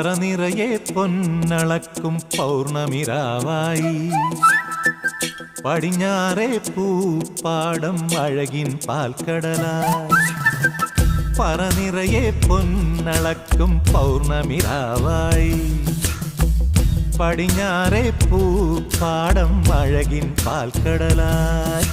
പറനിറയെ പൊന്നളക്കും പൗർണമിരാവായി പടിഞ്ഞാറേ പൂപ്പാടം അഴകിൻ പാൽക്കടലായി പറനിറയെ പൊന്നളക്കും പൗർണമിരാവായി പടിഞ്ഞാറേ പൂപ്പാടം അഴകിൻ പാൽക്കടലായി